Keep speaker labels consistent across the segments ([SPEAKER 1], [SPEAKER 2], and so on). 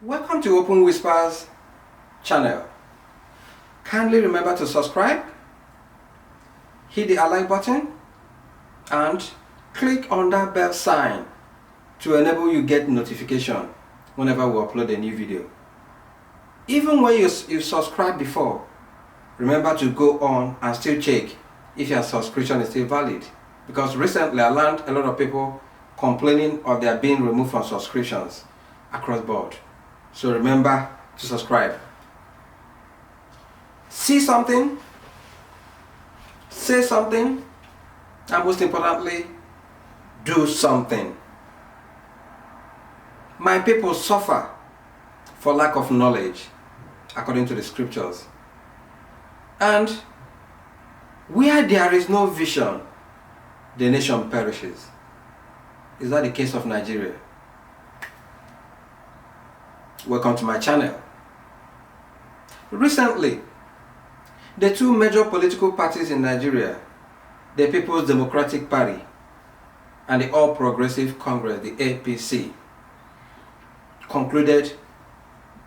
[SPEAKER 1] Welcome to Open Whispers channel. Kindly remember to subscribe, hit the like button, and click on that bell sign to enable you get notification whenever we upload a new video. Even when you've subscribed before, remember to go on and still check if your subscription is still valid, because recently I learned a lot of people complaining of their being removed from subscriptions across board. So remember to subscribe. See something, say something, and most importantly, do something. My people suffer for lack of knowledge, according to the scriptures. And where there is no vision, the nation perishes. Is that the case of Nigeria? Welcome to my channel. Recently, the two major political parties in Nigeria, the People's Democratic Party and the All Progressive Congress, the APC, concluded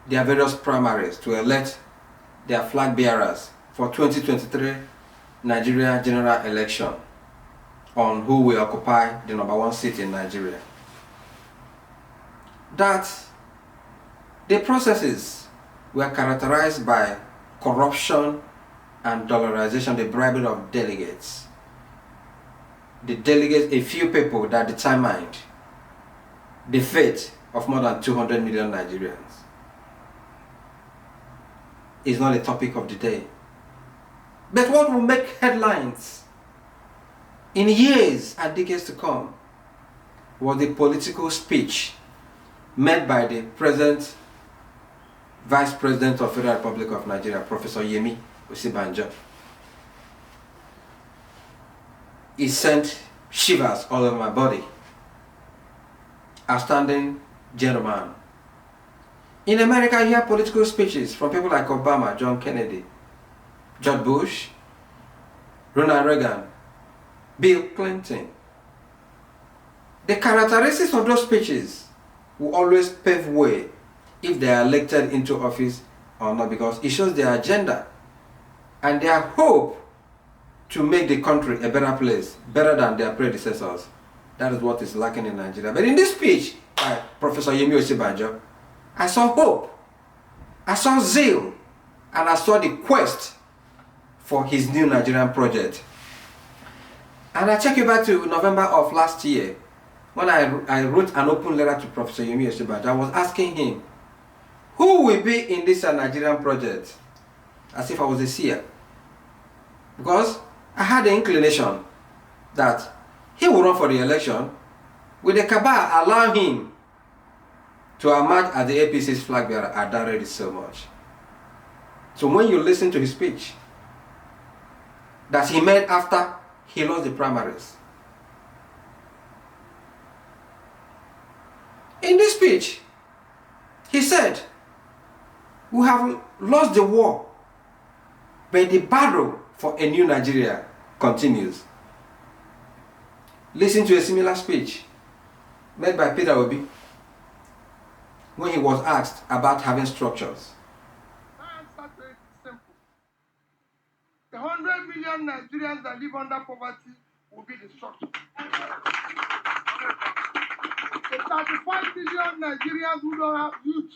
[SPEAKER 1] their various primaries to elect their flag bearers for 2023 Nigeria general election on who will occupy the #1 seat in Nigeria. That the processes were characterized by corruption and dollarization, the bribery of delegates. The delegates, a few people that determined the fate of more than 200 million Nigerians. Is not a topic of the day. But what will make headlines in years and decades to come was the political speech made by the present Vice President of Federal Republic of Nigeria, Professor Yemi Osibanjo. It sent shivers all over my body. Outstanding gentleman. In America, you hear political speeches from people like Obama, John Kennedy, George Bush, Ronald Reagan, Bill Clinton. The characteristics of those speeches will always pave way if they are elected into office or not, because it shows their agenda and their hope to make the country a better place, better than their predecessors. That is what is lacking in Nigeria. But in this speech by Professor Yemi Osibanjo, I saw hope, I saw zeal, and I saw the quest for his new Nigerian project. And I take you back to November of last year, when I wrote an open letter to Professor Yemi Osibanjo. I was asking him, who will be in this Nigerian project? As if I was a seer. Because I had the inclination that he would run for the election with the cabal allowing him to emerge as the APC's flag bearer. I doubted it so much. So when you listen to his speech that he made after he lost the primaries, in this speech, he said, we have lost the war, but the battle for a new Nigeria continues. Listen to a similar speech made by Peter Obi when he was asked about having structures.
[SPEAKER 2] My answer to it is simple. The 100 million Nigerians that live under poverty will be the structure. The 35 million Nigerians who don't have youth,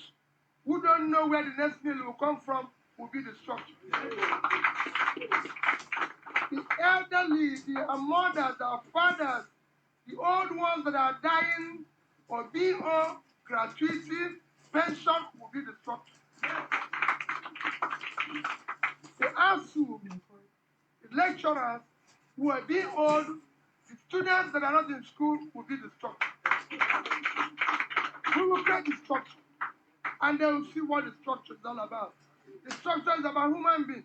[SPEAKER 2] who don't know where the next meal will come from, will be the structure. The elderly, the mothers, our fathers, the old ones that are dying or being on gratuity, pension will be the structure. The ASU, the lecturers who are being old, the students that are not in school will be the structure. We will create the structure, and they will see what the structure is all about. The structure is about human beings.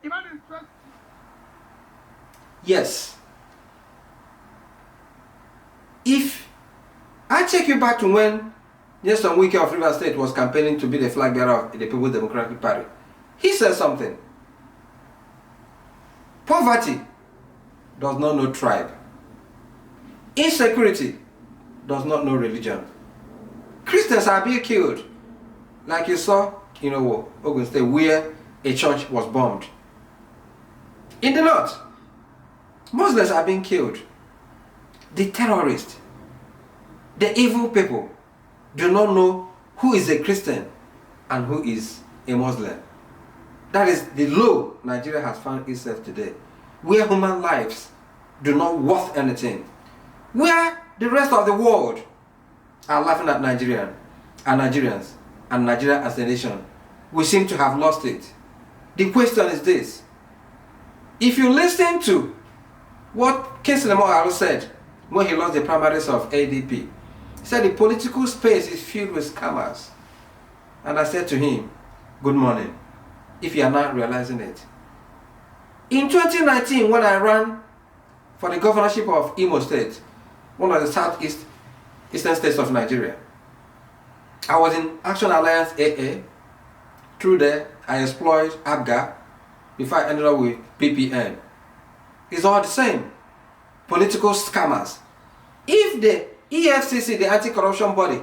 [SPEAKER 2] If that interests you.
[SPEAKER 1] Yes. If I take you back to when Nyesom Wike of Rivers State was campaigning to be the flag bearer of the People's Democratic Party, he said something. Poverty does not know tribe. Insecurity does not know religion. Christians are being killed. Like you saw in Ogun State, where a church was bombed. In the north, Muslims are being killed. The terrorists, the evil people, do not know who is a Christian and who is a Muslim. That is the low Nigeria has found itself today, where human lives do not worth anything, where the rest of the world are laughing at Nigerians and Nigeria as a nation. We seem to have lost it. The question is this: if you listen to what Kingsley Moghalu said when he lost the primaries of ADP, he said the political space is filled with scammers. And I said to him, good morning, if you are not realizing it. In 2019, when I ran for the governorship of Imo State, one of the southeastern states of Nigeria, I was in Action Alliance AA. Through there, I explored ABGA before I ended up with PPN. It's all the same. Political scammers. If the EFCC, the anti-corruption body,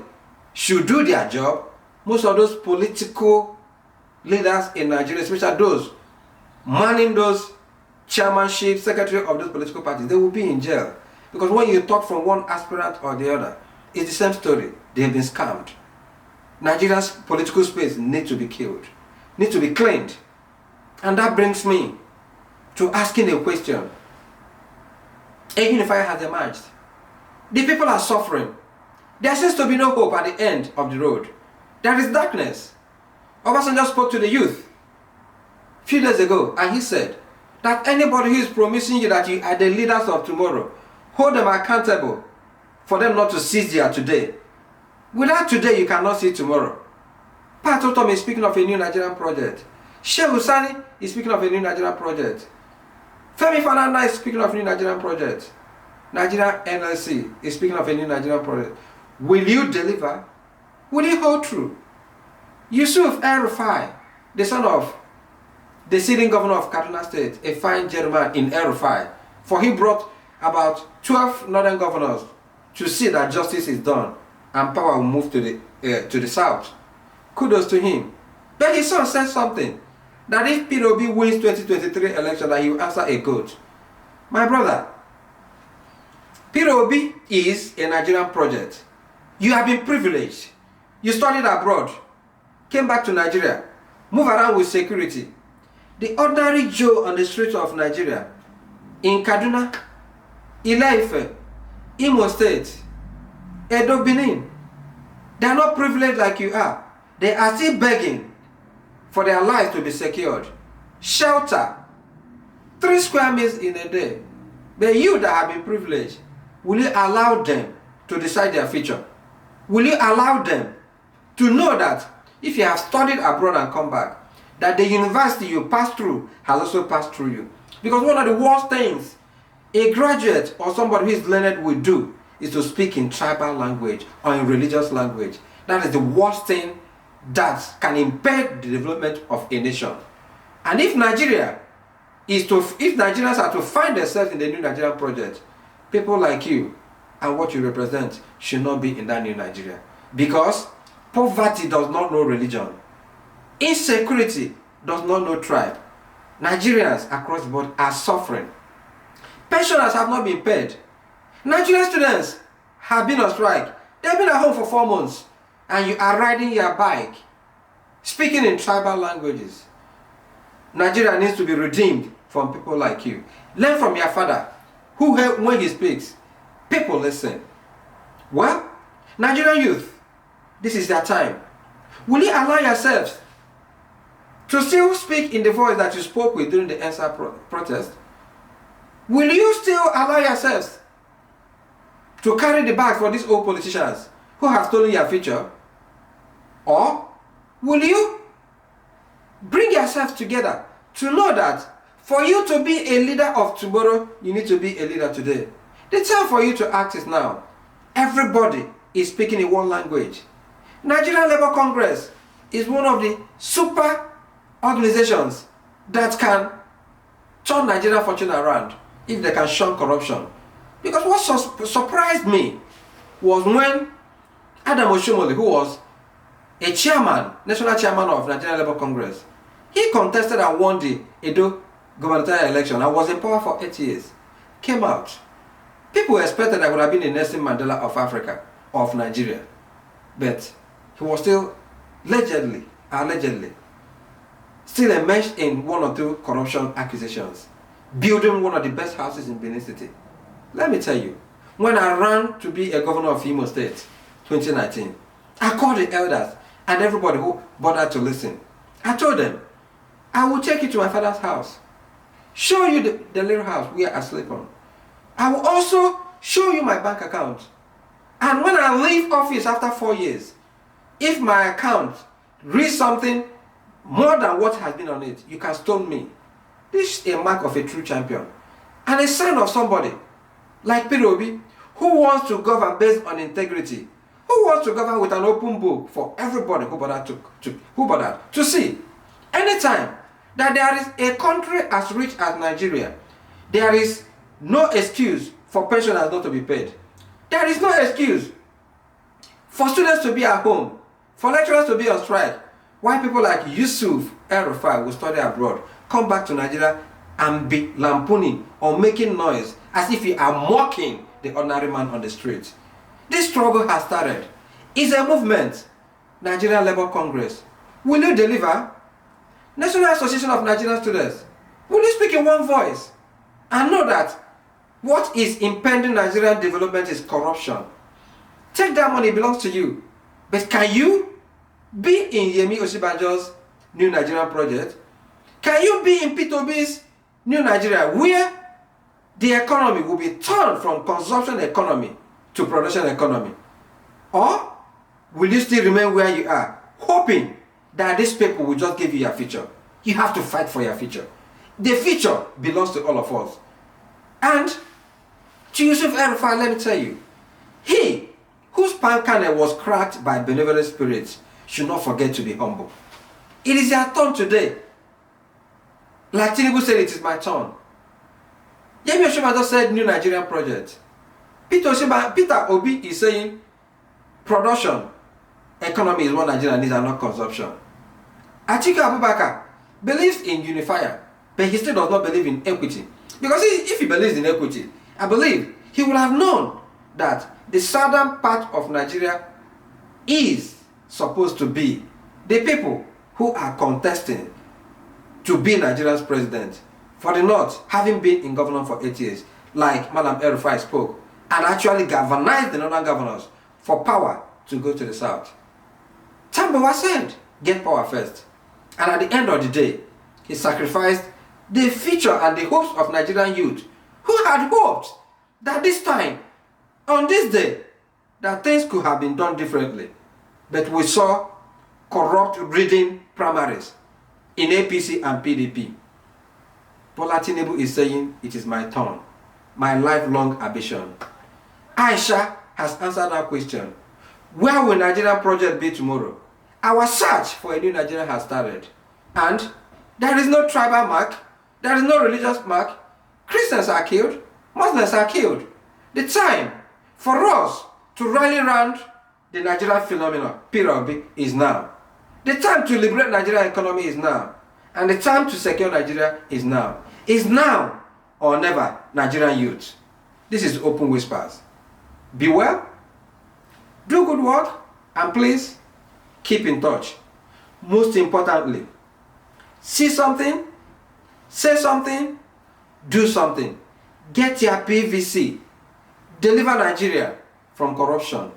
[SPEAKER 1] should do their job, most of those political leaders in Nigeria, especially those manning those chairmanship, secretary of those political parties, they will be in jail. Because when you talk from one aspirant or the other, it's the same story. They have been scammed. Nigeria's political space needs to be killed, needs to be cleaned. And that brings me to asking a question. A unifier has emerged. The people are suffering. There seems to be no hope at the end of the road. There is darkness. Obasanjo spoke to the youth a few days ago, and he said that anybody who is promising you that you are the leaders of tomorrow, hold them accountable for them not to seize their today. Without today, you cannot see tomorrow. Pat Otom is speaking of a new Nigerian project. Shehu Sani is speaking of a new Nigerian project. Femi Falana is speaking of a new Nigerian project. Nigeria NLC is speaking of a new Nigerian project. Will you deliver? Will you hold true? Yusuf El-Rufai, the son of the sitting governor of Kaduna State, a fine gentleman in El-Rufai, for he brought about 12 northern governors to see that justice is done and power will move to the south. Kudos to him. But his son said something, that if Peter Obi wins 2023 election, that he will answer a goat. My brother, Peter Obi is a Nigerian project. You have been privileged. You studied abroad, came back to Nigeria, move around with security. The ordinary Joe on the streets of Nigeria, in Kaduna, Ile-Ife, Imo State, Edo, Benin, they are not privileged like you are. They are still begging for their lives to be secured. Shelter, 3 square meals in a day. But you that have been privileged, will you allow them to decide their future? Will you allow them to know that if you have studied abroad and come back, that the university you passed through has also passed through you? Because one of the worst things a graduate or somebody who is learned will do is to speak in tribal language or in religious language. That is the worst thing that can impede the development of a nation. And if Nigerians are to find themselves in the new Nigerian project, people like you and what you represent should not be in that new Nigeria. Because poverty does not know religion. Insecurity does not know tribe. Nigerians across the board are suffering. Pensioners have not been paid. Nigerian students have been on strike. They have been at home for 4 months. And you are riding your bike, speaking in tribal languages. Nigeria needs to be redeemed from people like you. Learn from your father, who when he speaks, people listen. Well, Nigerian youth, this is their time. Will you allow yourselves to still speak in the voice that you spoke with during the ENSA protest? Will you still allow yourselves to carry the bag for these old politicians who have stolen your future? Or will you bring yourself together to know that for you to be a leader of tomorrow, you need to be a leader today? The time for you to act is now. Everybody is speaking in one language. Nigerian Labour Congress is one of the super organizations that can turn Nigerian fortune around if they can shun corruption. Because what surprised me was when Adam Oshomole, who was a chairman, national chairman of Nigerian Labour Congress, he contested and won the Edo gubernatorial election and was in power for 8 years. Came out. People expected that would have been the Nelson Mandela of Africa, of Nigeria. But he was still allegedly, still enmeshed in one or two corruption accusations, building one of the best houses in Benin City. Let me tell you, when I ran to be a governor of Imo State, 2019, I called the elders and everybody who bothered to listen. I told them, I will take you to my father's house, show you the little house we are asleep on. I will also show you my bank account. And when I leave office after 4 years, if my account reads something more than what has been on it, you can stone me. This is a mark of a true champion and a sign of somebody like Peter Obi, who wants to govern based on integrity, who wants to govern with an open book for everybody who bothered to see. Anytime that there is a country as rich as Nigeria, there is no excuse for pensioners not to be paid. There is no excuse for students to be at home, for lecturers to be on strike, why people like Yusuf El-Rufai will study abroad, come back to Nigeria and be lampooning or making noise as if you are mocking the ordinary man on the street. This struggle has started. It's a movement. Nigerian Labour Congress. Will you deliver? National Association of Nigerian Students. Will you speak in one voice and know that what is impending Nigerian development is corruption? Take that money, it belongs to you. But can you be in Yemi Osibanjo's New Nigerian project? Can you be in Peter Obi's New Nigeria, where the economy will be turned from consumption economy to production economy? Or will you still remain where you are, hoping that these people will just give you your future? You have to fight for your future. The future belongs to all of us. And to Yusuf El-Rufai, let me tell you, he whose palm kernel was cracked by benevolent spirits should not forget to be humble. It is your turn today. Like Tinubu said, it is my turn. Yemi Osibanjo said New Nigerian project. Peter Obi is saying production economy is what Nigeria needs and not consumption. Atiku Abubakar believes in unifier, but he still does not believe in equity. Because if he believes in equity, I believe he would have known that the southern part of Nigeria is supposed to be the people who are contesting to be Nigeria's president. For the north, having been in government for 8 years, like Madam El-Rufai spoke, and actually galvanized the northern governors for power to go to the south. Tambawa said, get power first. And at the end of the day, he sacrificed the future and the hopes of Nigerian youth who had hoped that this time, on this day, that things could have been done differently. But we saw corrupt reading primaries in APC and PDP. Bola Tinubu is saying, it is my turn, my lifelong ambition. Aisha has answered our question. Where will Nigerian project be tomorrow? Our search for a new Nigeria has started. And there is no tribal mark, there is no religious mark. Christians are killed, Muslims are killed. The time for us to rally around the Nigerian phenomenon, period, is now. The time to liberate Nigerian economy is now. And the time to secure Nigeria is now. Is now or never, Nigerian youth. This is Open Whispers. Be well, do good work, and please keep in touch. Most importantly, see something, say something, do something. Get your PVC. Deliver Nigeria from corruption.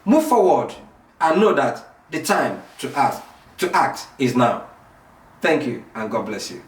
[SPEAKER 1] Move forward and know that the time to act is now. Thank you and God bless you.